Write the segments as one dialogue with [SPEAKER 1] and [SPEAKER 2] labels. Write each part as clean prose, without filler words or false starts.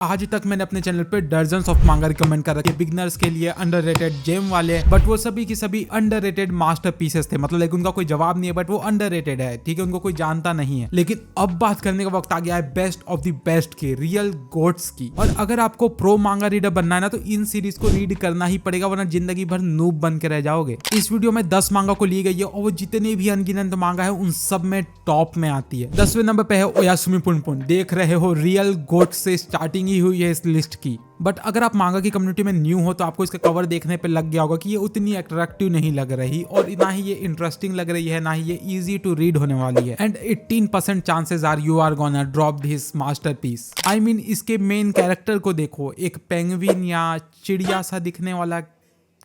[SPEAKER 1] आज तक मैंने अपने चैनल पे डजन्स ऑफ मांगा रिकमेंड कर रखे, बिगनर्स के लिए, अंडररेटेड जेम वाले, बट वो सभी की सभी अंडररेटेड मास्टरपीसेस थे। मतलब लाइक उनका कोई जवाब नहीं है, बट वो अंडररेटेड है, ठीक है, उनको कोई जानता नहीं है। लेकिन अब बात करने का वक्त आ गया है बेस्ट ऑफ द बेस्ट के, रियल गोट्स की। और अगर आपको प्रो मांगा रीडर बनना है ना, तो इन सीरीज को रीड करना ही पड़ेगा, वरना जिंदगी भर नूब बन के रह जाओगे। इस वीडियो में 10 मांगा को ली गई है, और वो जितने भी अनगिनत मांगा है उन सब में टॉप में आती है। 10वें नंबर पे है ओयासुमी पुनपुन। देख रहे हो, रियल गोट से स्टार्टिंग ही हुई है इस लिस्ट की। बट अगर आप मांगा की कम्युनिटी में न्यू हो तो आपको इसका कवर देखने पे लग गया होगा कि ये उतनी अट्रैक्टिव नहीं लग रही, और ना ही ये इंटरेस्टिंग लग रही है, ना ही ये इजी टू रीड होने वाली है। And 18% chances are you are gonna drop this masterpiece. I mean, इसके मेन कैरेक्टर को देखो, एक पेंगुइन या चिड़िया सा दिखने वाला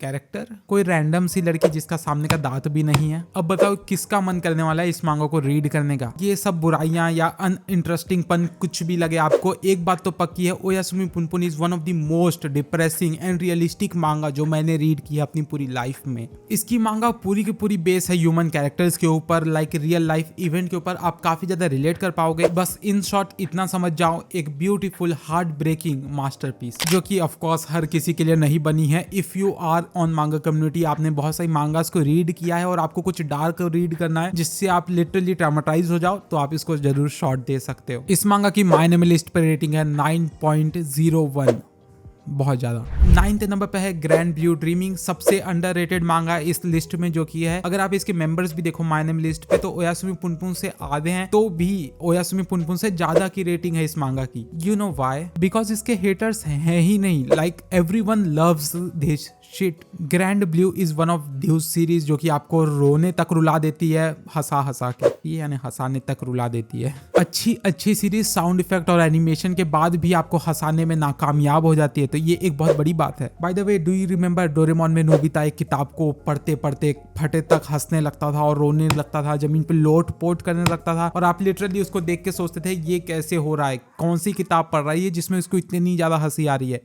[SPEAKER 1] कैरेक्टर, कोई रैंडम सी लड़की जिसका सामने का दांत भी नहीं है। अब बताओ किसका मन करने वाला है इस मांगा को रीड करने का। ये सब बुराइयां या अनइंटरेस्टिंग पन कुछ भी लगे आपको, एक बात तो पक्की है, Oyasumi Punpun is one of the most depressing and realistic manga जो मैंने रीड किया अपनी पूरी लाइफ में। इसकी मांगा पूरी की पूरी बेस है ह्यूमन कैरेक्टर्स के ऊपर, लाइक रियल लाइफ इवेंट के ऊपर। आप काफी ज्यादा रिलेट कर पाओगे। बस इन शॉर्ट इतना समझ जाओ, एक ब्यूटीफुल हार्ट ब्रेकिंग मास्टरपीस, जो कि ऑफकोर्स हर किसी के लिए नहीं बनी है। इफ यू आर ऑन मांगा कम्युनिटी, आपने बहुत सारी मांगास को रीड किया है और आपको कुछ डार्क रीड करना है जिससे आप लिटरली ट्रॉमेटाइज हो जाओ, तो आप इसको जरूर शॉर्ट दे सकते हो। इस मांगा की माय नेम लिस्ट पर रेटिंग है 9.01, बहुत ज्यादा। 9th नंबर पे है ग्रैंड ब्लू ड्रीमिंग, सबसे अंडररेटेड मांगा इस लिस्ट में जो की है। अगर आप इसके मेंबर्स भी देखो माय नेम लिस्ट पे, तो ओयासुमी पुनपुन से आधे हैं, तो भी ओयासुमी पुनपुन से ज्यादा की रेटिंग है इस मांगा की। You know why? बिकॉज इसके हेटर्स हैं ही नहीं। Like everyone loves this shit. Grand blue is one of this series जो कि आपको रोने तक रुला देती है, हंसा हंसा के, ये यानी हंसाने तक रुला देती है। अच्छी सीरीज साउंड इफेक्ट और एनिमेशन के बाद भी आपको हंसाने में नाकामयाब हो जाती है, तो ये एक बहुत बड़ी बात है। By the way, do you remember Doraemon में नोबिता एक किताब को पढ़ते पढ़ते फटे तक हंसने लगता था और रोने लगता था, जमीन पे लोट पोट करने लगता था, और आप लिटरली उसको देख के सोचते थे ये कैसे हो रहा है, कौन सी किताब पढ़ रहा है ये जिसमें उसको इतनी ज्यादा हंसी आ रही है।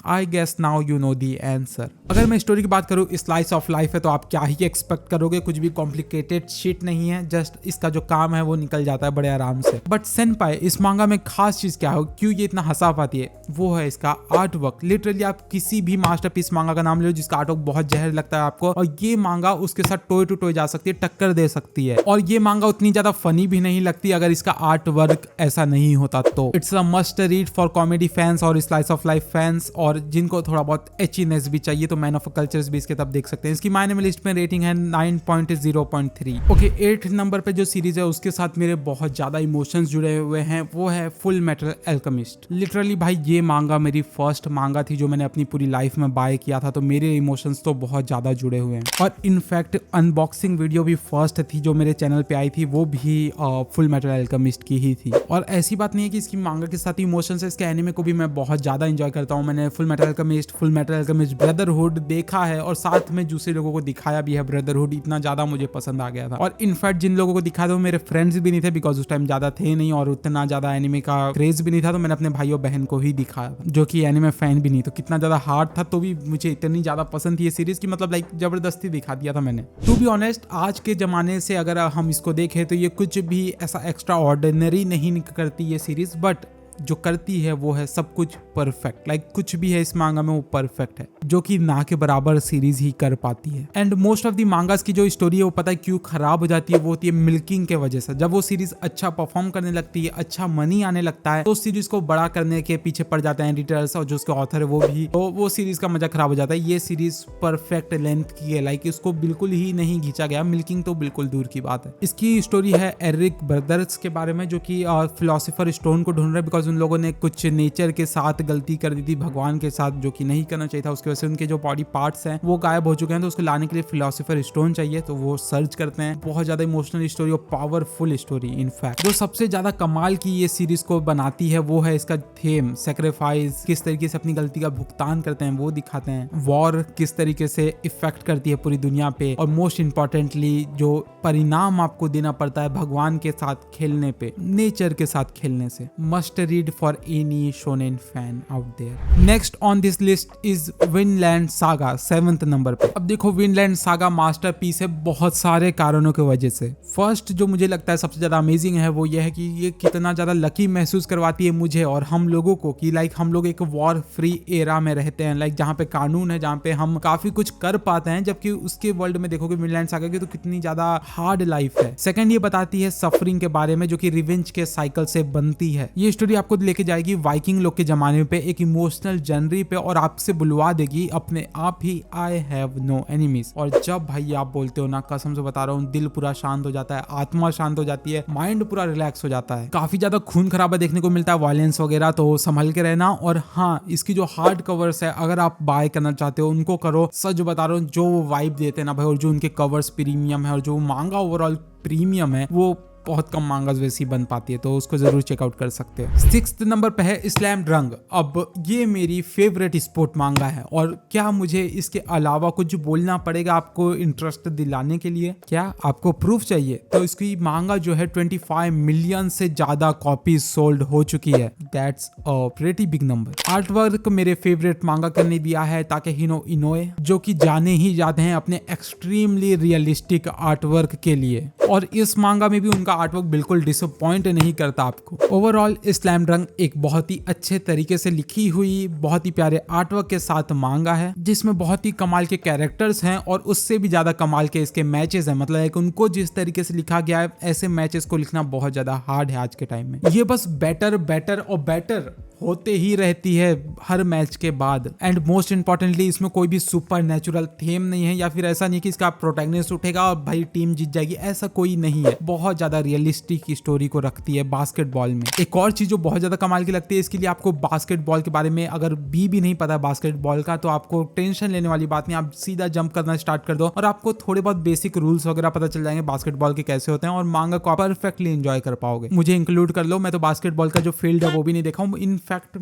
[SPEAKER 1] I guess now you know the answer। अगर मैं स्टोरी की बात करूँ, स्लाइस ऑफ लाइफ है, तो आप क्या ही एक्सपेक्ट करोगे, कुछ भी कॉम्प्लिकेटेड शिट नहीं है। जस्ट इसका जो काम है वो निकल जाता है बड़े आराम से। बट सेनपाई, इस मांगा में खास चीज क्या हो, क्यों ये इतना हंसा पाती है, वो है इसका आर्ट वर्क। लिटरली आप किसी भी मास्टरपीस मांगा का नाम ले लो जिसका आर्ट वर्क बहुत जहर लगता है आपको, और ये मांगा उसके साथ टोए टू टोए जा सकती है, टक्कर दे सकती है। और ये मांगा उतनी ज्यादा फनी भी नहीं लगती अगर इसका आर्ट वर्क ऐसा नहीं होता तो। It's a must read for comedy fans और स्लाइस ऑफ लाइफ फैंस, और जिनको थोड़ा बहुत एचीनेस भी चाहिए तो मैन ऑफ कल्चर्स भी इसके तब देख सकते हैं। इसकी माय नेम लिस्ट में रेटिंग है 9.0.3। ओके, 8th नंबर पे जो सीरीज है उसके साथ मेरे बहुत ज्यादा इमोशंस जुड़े हुए हैं, वो है फुल मेटल अल्केमिस्ट। लिटरली भाई, ये मांगा मेरी फर्स्ट मांगा थी जो मैंने अपनी पूरी लाइफ में बाय किया था, तो मेरे इमोशंस तो बहुत ज्यादा जुड़े हुए हैं। और इनफैक्ट अनबॉक्सिंग वीडियो भी फर्स्ट थी जो मेरे चैनल पे आई थी, वो भी फुल मेटल अल्केमिस्ट की ही थी। और ऐसी बात नहीं है कि इसकी मांगा के साथ इमोशंस है, इसके एनिमे को भी मैं बहुत ज्यादा एंजॉय करता हूँ। मैंने full metal alchemist, full metal alchemist brotherhood देखा है, और साथ में दूसरे लोगों को दिखाया भी है। ब्रदरहुड इतना ज्यादा मुझे पसंद आ गया था, और इनफैक्ट जिन लोगों को दिखाया था वो मेरे फ्रेंड्स भी नहीं थे, बिकॉज उस टाइम ज्यादा थे नहीं और उतना ज्यादा एनिमे का क्रेज भी नहीं था, तो मैंने अपने भाई और बहन को ही दिखाया जो कि एनिमे फैन भी नहीं। तो कितना ज्यादा हार्ड था, तो भी मुझे इतनी ज्यादा पसंद थी ये सीरीज की, मतलब लाइक जबरदस्ती दिखा दिया था मैंने। टू बी ऑनेस्ट, आज के जमाने से अगर हम इसको देखें तो ये कुछ भी ऐसा एक्स्ट्रा ऑर्डिनरी नहीं करती ये सीरीज, बट जो करती है वो है सब कुछ परफेक्ट। लाइक कुछ भी है इस मांगा में वो परफेक्ट है, जो कि ना के बराबर सीरीज ही कर पाती है। एंड मोस्ट ऑफ दी मांगास की जो स्टोरी है वो पता है क्यों खराब हो जाती है, वो होती है मिल्किंग के वजह से। जब वो सीरीज अच्छा परफॉर्म करने लगती है, अच्छा मनी आने लगता है, तो उस सीरीज को बड़ा करने के पीछे पड़ जाते हैं एडिटर्स और जो उसके ऑथर है वो भी, तो वो सीरीज का मजा खराब हो जाता है। ये सीरीज परफेक्ट लेंथ की है, लाइक इसको बिल्कुल ही नहीं खींचा गया, मिल्किंग तो बिल्कुल दूर की बात है। इसकी स्टोरी है एरिक ब्रदर्स के बारे में, जो कि फिलोसोफर स्टोन को ढूंढ रहे हैं, बिकॉज उन लोगों ने कुछ नेचर के साथ गलती कर दी थी, भगवान के साथ, जो कि नहीं करना चाहिए था। उसकी वजह से उनके जो बॉडी पार्ट्स हैं वो गायब हो चुके हैं, तो उसको लाने के लिए फिलोसोफर स्टोन चाहिए, तो वो सर्च करते हैं। बहुत ज्यादा इमोशनल स्टोरी और पावरफुल स्टोरी। इनफैक्ट जो सबसे ज्यादा कमाल की ये सीरीज को बनाती है वो है इसका थीम, सेक्रीफाइस, किस तरीके से अपनी गलती का भुगतान करते हैं वो दिखाते हैं, वॉर किस तरीके से इफेक्ट करती है पूरी दुनिया पे, और मोस्ट इंपॉर्टेंटली जो परिणाम आपको देना पड़ता है भगवान के साथ खेलने पे, नेचर के साथ खेलने से। Must read for any shonen fan out there. Next on this list is Vinland Saga 7th number पे। अब देखो विनलैंड सागा मास्टरपीस है बहुत सारे कारणों की वजह से। फर्स्ट जो मुझे लगता है सबसे ज्यादा अमेजिंग है वो ये है कि ये कितना ज्यादा लकी महसूस करवाती है मुझे और हम लोगों को कि लाइक हम लोग एक वॉर फ्री एरा में रहते हैं, लाइक जहाँ पे कानून है, जहाँ पे हम काफी कुछ कर पाते हैं, जबकि उसके वर्ल्ड में देखोगे विनलैंड सागा की तो कितनी ज्यादा हार्ड लाइफ है। सेकंड ये बताती है सफरिंग के बारे में जो कि रिवेंज के साइकिल से बनती है। ये स्टोरी आपको लेके जाएगी वाइकिंग लोग के जमाने पे एक इमोशनल जर्नी पे और आपसे बुलवा देगी अपने आप ही आई हैव नो एनिमीज। और जब भाई आप बोलते हो ना, कसम से बता रहा हूँ, दिल पूरा शांत हो जाता है, आत्मा शांत हो जाती है, माइंड पूरा रिलैक्स हो जाता है। काफी ज्यादा खून खराबा देखने को मिलता है, वायलेंस वगैरह, तो संभल के रहना। और हाँ, इसकी जो हार्ड कवर्स है अगर आप बाय करना चाहते हो उनको करो। सच बता रहा हूँ, जो वाइब देते हैं ना भाई, और जो उनके कवर्स प्रीमियम है और जो मांगा ओवरऑल प्रीमियम है, वो बहुत कम मांगास वैसी बन पाती है, तो उसको जरूर चेकआउट कर सकते हो। 6th नंबर पे है स्लैम डंक। अब ये मेरी फेवरेट स्पोर्ट मांगा है और क्या मुझे इसके अलावा कुछ बोलना पड़ेगा आपको इंटरेस्ट दिलाने के लिए? क्या आपको प्रूफ चाहिए? तो इसकी मांगा जो है 25 मिलियन से ज्यादा कॉपीज सोल्ड हो चुकी है। That's a pretty big number. Art work मेरे फेवरेट मांगा करने दिया है ताकेहिरो इनोए, जो कि जाने ही जाते हैं अपने एक्सट्रीमली रियलिस्टिक आर्ट वर्क के लिए, और इस मांगा में भी उनका आर्टवर्क बिल्कुल डिसअपॉइंट नहीं करता आपको। ओवरऑल स्लैम डंक एक बहुत ही अच्छे तरीके से लिखी हुई, बहुत ही प्यारे आर्टवर्क के साथ मांगा है, जिसमें बहुत ही कमाल के कैरेक्टर्स हैं और उससे भी ज्यादा कमाल के इसके मैचेस हैं। मतलब एक उनको जिस तरीके से लिखा गया है, ऐसे मैचेस को लिखना बहुत ज्यादा हार्ड है आज के टाइम में। ये बस बेटर बेटर और बेटर होते ही रहती है हर मैच के बाद। एंड मोस्ट इंपॉर्टेंटली इसमें कोई भी सुपर नेचुरल थीम नहीं है, या फिर ऐसा नहीं कि इसका प्रोटैगनिस्ट उठेगा और भाई टीम जीत जाएगी, ऐसा कोई नहीं है। बहुत ज्यादा रियलिस्टिक स्टोरी को रखती है बास्केटबॉल में। एक और चीज जो बहुत ज्यादा कमाल की लगती है इसके लिए, आपको बास्केटबॉल के बारे में अगर भी नहीं पता है बास्केटबॉल का, तो आपको टेंशन लेने वाली बात नहीं, आप सीधा जंप करना स्टार्ट कर दो और आपको थोड़े बहुत बेसिक रूल्स वगैरह पता चल जाएंगे बास्केटबॉल के कैसे होते हैं, और मांगा को आप परफेक्टली एंजॉय कर पाओगे। मुझे इंक्लूड कर लो, मैं तो बास्केटबॉल का जो फील्ड है वो भी नहीं देखा हूँ। इनफैक्ट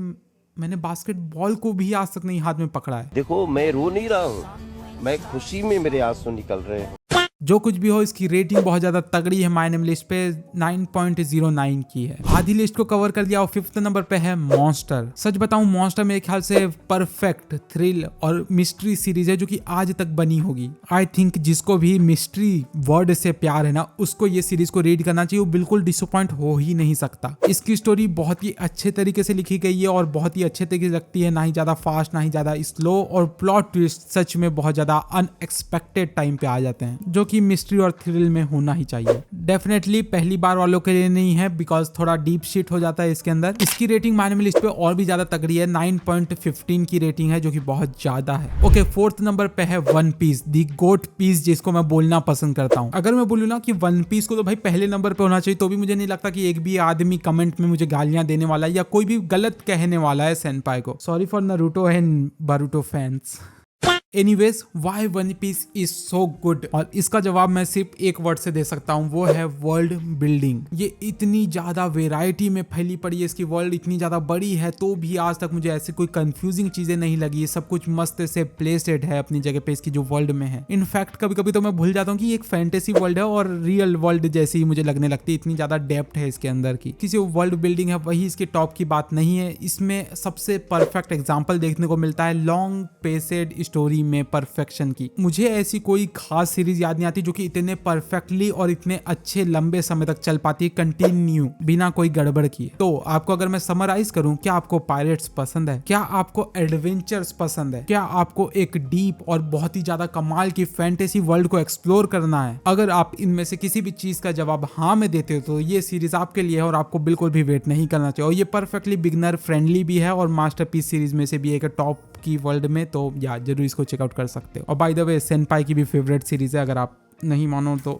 [SPEAKER 1] मैंने बास्केटबॉल को भी आज तक नहीं हाथ में पकड़ा है।
[SPEAKER 2] देखो मैं रो नहीं रहा हूँ, मैं खुशी में मेरे आंसू निकल रहे हैं।
[SPEAKER 1] जो कुछ भी हो, इसकी रेटिंग बहुत ज्यादा तगड़ी है। माय नेम लिस्ट पे 9.09 की है। आधी लिस्ट को कवर कर दिया। और 5th नंबर पे है मॉन्स्टर। सच बताऊं, मॉन्स्टर मेरे ख्याल से परफेक्ट थ्रिल और मिस्ट्री सीरीज है जो कि आज तक बनी होगी। आई थिंक जिसको भी मिस्ट्री वर्ड से प्यार है ना, उसको ये सीरीज को रीड करना चाहिए, वो बिल्कुल डिसअपॉइंट हो ही नहीं सकता। इसकी स्टोरी बहुत ही अच्छे तरीके से लिखी गई है और बहुत ही अच्छे तरीके से लगती है, ना ही ज्यादा फास्ट ना ही ज्यादा स्लो, और प्लॉट ट्विस्ट सच में बहुत ज्यादा अनएक्सपेक्टेड टाइम पे आ जाते हैं, जो कि मिस्ट्री और थ्रिल में होना ही चाहिए। डेफिनेटली पहली बार वालों के लिए नहीं है, बिकॉज थोड़ा डीप शिट हो जाता है इसके अंदर। इसकी रेटिंग माय नेम लिस्ट पे और भी ज्यादा तगड़ी है, 9.15 की रेटिंग है, जो कि बहुत ज्यादा है। ओके, 4th नंबर पे है वन पीस, दी गोट पीस, जिसको मैं बोलना पसंद करता हूँ। अगर मैं बोलूँ ना कि वन पीस को तो भाई पहले नंबर पे होना चाहिए, तो भी मुझे नहीं लगता कि एक भी आदमी कमेंट में मुझे गालियां देने वाला है या कोई भी गलत कहने वाला है सेनपाई को। Sorry for Naruto and Boruto fans. Anyways, why One Piece is so good? और इसका जवाब मैं सिर्फ एक वर्ड से दे सकता हूँ, वो है वर्ल्ड बिल्डिंग। ये इतनी ज्यादा वेराइटी में फैली पड़ी है, इसकी वर्ल्ड इतनी ज्यादा बड़ी है, तो भी आज तक मुझे ऐसी कोई कंफ्यूजिंग चीजें नहीं लगी। सब कुछ मस्त से प्लेसेड है अपनी जगह पे इसकी जो वर्ल्ड में है। इनफैक्ट कभी कभी तो मैं भूल जाता हूँ कि एक फैंटेसी वर्ल्ड है और रियल वर्ल्ड जैसी ही मुझे लगने लगती है, इतनी ज्यादा डेप्थ है इसके अंदर की। किसी वर्ल्ड बिल्डिंग है वही इसके टॉप की बात नहीं है। इसमें सबसे परफेक्ट एग्जाम्पल देखने को मिलता है लॉन्ग पेसेड स्टोरी में परफेक्शन की। मुझे ऐसी कोई खास सीरीज याद नहीं आती जो कि इतने परफेक्टली और इतने अच्छे लंबे समय तक चल पाती है कंटिन्यू बिना कोई गड़बड़ किए। तो आपको अगर मैं समराइज करूं, क्या आपको पायरेट्स पसंद है? क्या आपको एडवेंचर्स पसंद है? क्या आपको एक डीप और बहुत ही ज्यादा कमाल की फैंटेसी वर्ल्ड को एक्सप्लोर करना है? अगर आप इनमें से किसी भी चीज का जवाब हाँ में देते हो तो ये सीरीज आपके लिए है और आपको बिल्कुल भी वेट नहीं करना चाहिए। और ये परफेक्टली बिगनर फ्रेंडली भी है और मास्टरपीस सीरीज में से भी एक टॉप की वर्ल्ड में, तो या जरूर इसको चेकआउट कर सकते हो। और बाय द वे, सेनपाई की भी फेवरेट सीरीज है, अगर आप नहीं मानो तो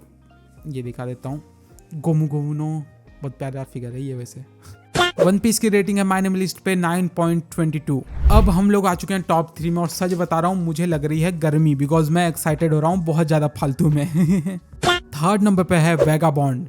[SPEAKER 1] ये दिखा देता हूँ। गोमू गोमू नो बहुत प्यारा फिगर है ये वैसे। वन पीस की रेटिंग है माय नेम लिस्ट पे 9.22। अब हम लोग आ चुके हैं टॉप 3 में और सच बता रहा हूँ मुझे लग रही है गर्मी, बिकॉज मैं एक्साइटेड हो रहा हूँ बहुत ज्यादा फालतू में। 3rd नंबर पे है वेगाबॉन्ड।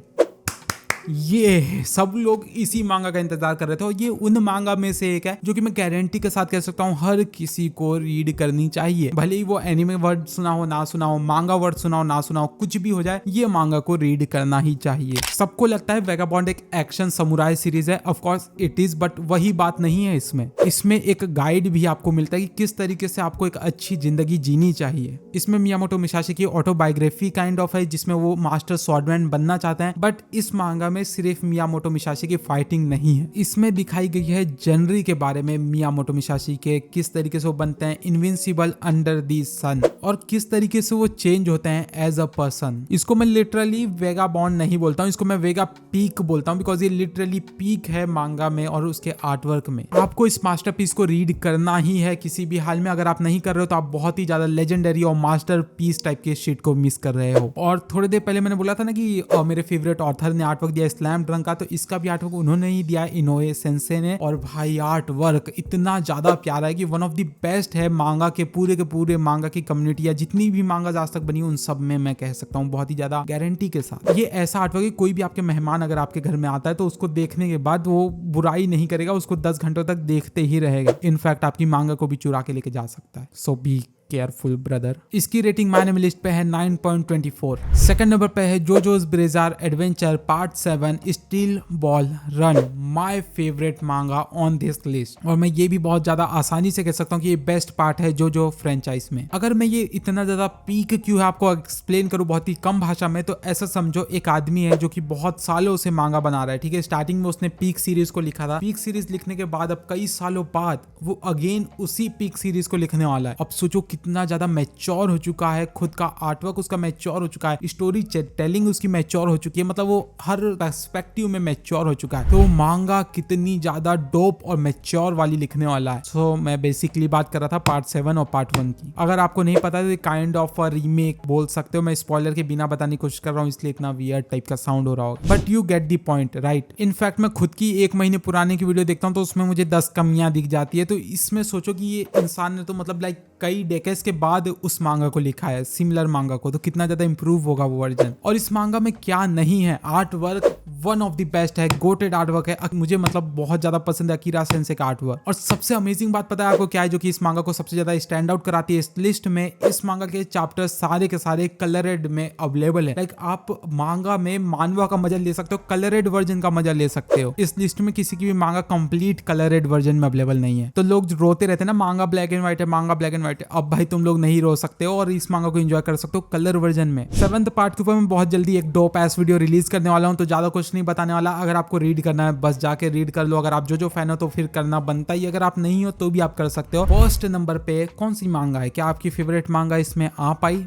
[SPEAKER 1] ये सब लोग इसी मांगा का इंतजार कर रहे थे और ये उन मांगा में से एक है जो कि मैं गारंटी के साथ कह सकता हूँ हर किसी को रीड करनी चाहिए। भले ही वो एनिमे वर्ड सुना हो ना सुना हो, मांगा वर्ड सुना हो ना सुना हो, कुछ भी हो जाए, ये मांगा को रीड करना ही चाहिए। सबको लगता है वेगाबॉन्ड एक एक्शन समुराई सीरीज है, of course it is, but वही बात नहीं है। इसमें एक गाइड भी आपको मिलता है कि किस तरीके से आपको एक अच्छी जिंदगी जीनी चाहिए। इसमें मियामोटो मुसाशी की ऑटोबायोग्राफी काइंड ऑफ है जिसमें वो मास्टर स्वॉर्डमैन बनना चाहते हैं, बट इस मांगा में सिर्फ मियामोटो मुसाशी की फाइटिंग नहीं है। इसमें दिखाई गई है जनरी के बारे में, मियामोटो मुसाशी के किस तरीके से वो बनते हैं इनविंसिबल अंडर दी सन और किस तरीके से वो चेंज होते हैं एज अ पर्सन। इसको मैं लिटरली वेगाबॉन्ड नहीं बोलता हूँ, इसको मैं वेगा पीक बोलता हूँ, बिकॉज ये लिटरली पीक है मांगा में और उसके आर्टवर्क में। आपको इस मास्टरपीस को रीड करना ही है किसी भी हाल में। अगर आप नहीं कर रहे हो तो आप बहुत ही ज्यादा लेजेंडरी और मास्टरपीस टाइप के शिट को मिस कर रहे हो। और थोड़ी देर पहले मैंने बोला था ना कि मेरे फेवरेट ऑथर ने आर्टवर्क दिया स्लैम डंक का, तो इसका भी आर्टवर्क उन्होंने ही दिया, इनोए सेंसे ने। और भाई आर्टवर्क इतना ज्यादा प्यारा है कि वन ऑफ द बेस्ट है मांगा के पूरे मांगा की कम्युनिटी या जितनी भी मांगा आज तक बनी उन सब में मैं कह सकता हूँ बहुत ही ज्यादा गारंटी के साथ। ये ऐसा आर्टवर्क है कोई भी आपके मेहमान अगर आपके घर में आता है तो उसको देखने के बाद वो बुराई नहीं करेगा, उसको 10 घंटों तक देखते ही रहेगा। इनफैक्ट आपकी मांगा को भी चुरा के लेके जा सकता है। So be careful brother. इसकी रेटिंग माय एनिमे लिस्ट पे है 9.24। सेकंड नंबर पे है JoJo's Bizarre Adventure part 7 steel ball run, my favourite manga on this list. और मैं ये भी बहुत ज्यादा आसानी से कह सकता हूँ कि ये बेस्ट पार्ट है जोजो फ्रेंचाइज में। अगर मैं ये इतना ज्यादा पीक क्यों है आपको एक्सप्लेन करूँ बहुत ही कम भाषा में, तो ऐसा समझो एक आदमी है जो कि बहुत सालों से मांगा बना रहा है, ठीक है। स्टार्टिंग में उसने पीक सीरीज को लिखा था, पीक सीरीज लिखने के बाद अब कई सालों बाद वो अगेन उसी पीक सीरीज को लिखने वाला है। अब सोचो कितना ज्यादा मैच्योर हो चुका है, खुद का आर्टवर्क उसका मैच्योर हो चुका है, स्टोरी टेलिंग उसकी मैच्योर हो चुकी है, मतलब वो हर पर्सपेक्टिव में मैच्योर हो चुका है। तो मांगा कितनी ज्यादा डोप और मैच्योर वाली लिखने वाला है। सो मैं बेसिकली बात कर रहा था पार्ट 7 और पार्ट 1 की। अगर आपको नहीं पता तो काइंड ऑफ अ रीमेक बोल सकते हो। मैं स्पॉइलर के बिना बताने की कोशिश कर रहा हूँ इसलिए इतना वियर्ड टाइप का साउंड हो रहा होगा, but you get the point right. In fact मैं खुद की 1 महीने पुराने की वीडियो देखता हूँ तो उसमें मुझे 10 कमियां दिख जाती है। तो इसमें सोचो कि ये इंसान ने तो मतलब लाइक कई डेकेड्स के बाद उस मांगा को लिखा है, सिमिलर मांगा को, तो कितना ज्यादा इंप्रूव होगा वो वर्जन। और इस मांगा में क्या नहीं है, art work one of the best है, गोटेड आर्ट वर्क है। मुझे मतलब बहुत ज्यादा पसंद है अकीरा सेंसे का आर्ट वर्क। और सबसे अमेजिंग बात पता है आपको क्या है जो कि इस मांगा को सबसे ज्यादा स्टैंड आउट कराती है इस लिस्ट में? इस मांगा के चैप्टर सारे के सारे कलरेड में अवेलेबल है। लाइक आप मांगा में मानवा का मजा ले सकते हो, कलरेड वर्जन का मजा ले सकते हो। इस लिस्ट में किसी की भी मांगा कंप्लीट कलरेड वर्जन में अवेलेबल नहीं है। तो लोग रोते रहते हैं ना मांगा ब्लैक एंड व्हाइट है, मांगा ब्लैक एंड व्हाइट है। अब भाई तुम लोग नहीं रो सकते हो और इस मांगा को एंजॉय कर सकते हो कलर वर्जन में। 7th पार्ट के ऊपर मैं बहुत जल्दी एक डोप एस वीडियो रिलीज करने वाला हूं, तो ज्यादा कुछ नहीं बताने वाला। अगर आपको रीड करना है बस जाके रीड कर लो। अगर आप जो फैन हो तो फिर करना बनता ही, अगर आप नहीं हो तो भी आप कर सकते हो। फर्स्ट नंबर पे कौन सी मांगा है, क्या आपकी फेवरेट मांगा इसमें आ पाई?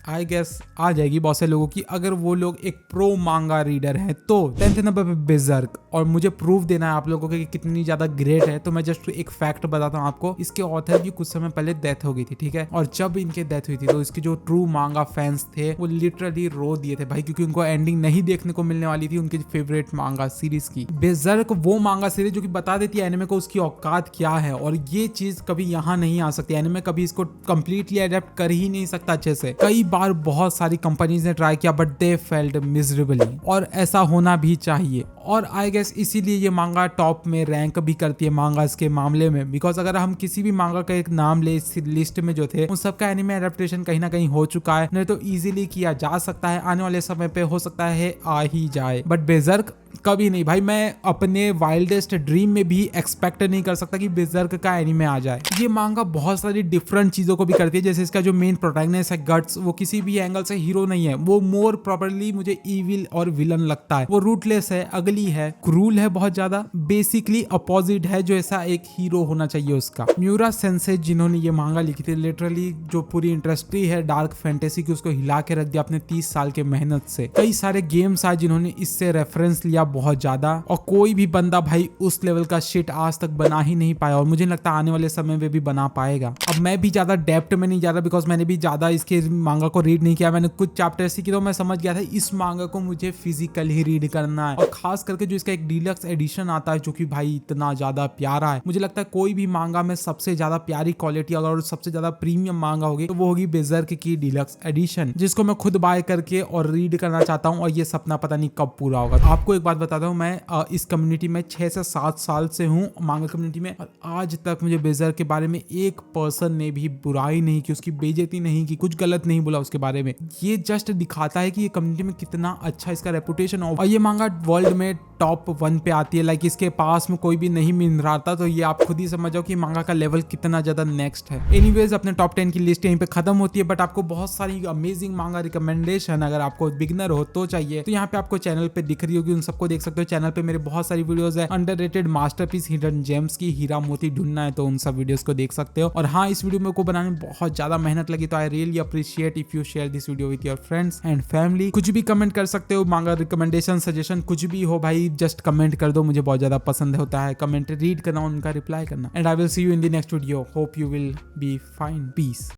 [SPEAKER 1] आई गेस आ जाएगी बहुत से लोगों की, अगर वो लोग एक प्रो मांगा रीडर है तो। 10th नंबर पे बेजर्क, और मुझे प्रूफ देना है आप लोगों को कि कितनी ज्यादा ग्रेट है, तो मैं जस्ट एक फैक्ट बताता हूँ आपको। इसके ऑथर की कुछ समय पहले डेथ हो गई थी, ठीक है। और जब इनके डेथ हुई थी तो इसके जो ट्रू मांगा फैंस थे वो लिटरली रो दिए थे भाई, क्योंकि उनको एंडिंग नहीं देखने को मिलने वाली थी उनकी फेवरेट मांगा सीरीज की। बेजर्क वो मांगा सीरीज जो कि बता देती है एनिमे को उसकी औकात क्या है, और ये चीज कभी यहाँ नहीं आ सकती। एनिमे कभी इसको कंप्लीटली अडेप्ट कर ही नहीं सकता अच्छे से। कई बार बहुत सारी कंपनीज ने ट्राई किया बट दे फेल्ड मिजरेबली, और ऐसा होना भी चाहिए। और आई गेस इसीलिए ये मांगा टॉप में रैंक भी करती है मांगास के मामले में, बिकॉज अगर हम किसी भी मांगा का एक नाम ले इस लिस्ट में जो थे उन सबका एनिमे एडेप्टेशन कहीं ना कहीं हो चुका है, नहीं तो इजीली किया जा सकता है, आने वाले समय पे हो सकता है आ ही जाए। बट बेजर्क कभी नहीं भाई, मैं अपने वाइल्डेस्ट ड्रीम में भी एक्सपेक्ट नहीं कर सकता कि बेजर्क का एनिमे आ जाए। ये मांगा बहुत सारी डिफरेंट चीजों को भी करती है, जैसे इसका जो मेन प्रोटैगनिस्ट है गट्स, वो किसी भी एंगल से हीरो नहीं है, वो मोर प्रॉपर्ली मुझे इविल और विलन लगता है। वो रूटलेस है, अगली है, क्रूल है बहुत ज्यादा, बेसिकली अपोजिट है जो ऐसा एक हीरो होना चाहिए उसका। म्यूरा सेंसे जिन्होंने ये मांगा लिखी थी, लिटरली जो पूरी इंडस्ट्री है डार्क फैंटेसी की उसको हिला के रख दिया अपने 30 साल के मेहनत से। कई सारे गेम्स आए जिन्होंने इससे रेफरेंस लिया बहुत ज्यादा, और कोई भी बंदा भाई उस लेवल का शिट आज तक बना ही नहीं पाया, और मुझे लगता है आने वाले समय में भी बना पाएगा। अब मैं भी ज्यादा डेप्थ में नहीं जा रहा बिकॉज मैंने भी ज्यादा इसके मांगा को रीड नहीं किया, मैंने कुछ चैप्टर सीखे तो मैं समझ गया था इस मांगा को मुझे फिजिकल ही रीड करना है। और खास करके जो इसका एक डीलक्स एडिशन आता है जो कि भाई इतना ज्यादा प्यारा है। मुझे लगता है कोई भी मांगा में सबसे ज्यादा प्यारी क्वालिटी और सबसे ज्यादा प्रीमियम मांगा होगी तो वो होगी बेजर्क की डीलक्स एडिशन, जिसको मैं खुद बाय करके और रीड करना चाहता हूँ और ये सपना पता नहीं कब पूरा होगा। आपको एक बात बताता हूँ, मैं इस कम्युनिटी में 6 से 7 साल से हूँ मांगा कम्युनिटी में, और आज तक मुझे बेजर्क के बारे में एक पर्सन ने भी बुराई नहीं की, उसकी बेइज्जती नहीं की, कुछ गलत नहीं बोला उसके बारे में। ये जस्ट दिखाता है कि ये कम्युनिटी में कितना अच्छा इसका रेपुटेशन हो, और ये मांगा वर्ल्ड में टॉप 1 पे आती है। लाइक इसके पास में कोई भी नहीं मिल रहा था, तो ये आप खुद ही समझ जाओ कि मांगा का लेवल कितना ज्यादा नेक्स्ट है। एनीवेज अपने टॉप 10 की लिस्ट यहीं पे खत्म होती है, बट आपको बहुत सारी अमेजिंग मांगा रिकमेंडेशन अगर आपको बिगनर हो तो चाहिए तो यहाँ पे आपको चैनल पे दिख रही होगी, उन सबको देख सकते हो। चैनल पे मेरे बहुत सारी वीडियोस है अंडररेटेड मास्टरपीस हिडन जेम्स की, हीरा मोती ढूंढना है तो उन सब वीडियोस को देख सकते हो। और हाँ, इस वीडियो में को बनाने में बहुत ज्यादा मेहनत लगी, तो I really appreciate if you share this video with your friends and family. कुछ भी कमेंट कर सकते हो, मांगा रिकमेंडेशन सजेशन कुछ भी हो भाई, जस्ट कमेंट कर दो, मुझे बहुत ज्यादा पसंद होता है कमेंट रीड करना, उनका रिप्लाई करना। And I will see you in the next video, hope you will be fine, piece.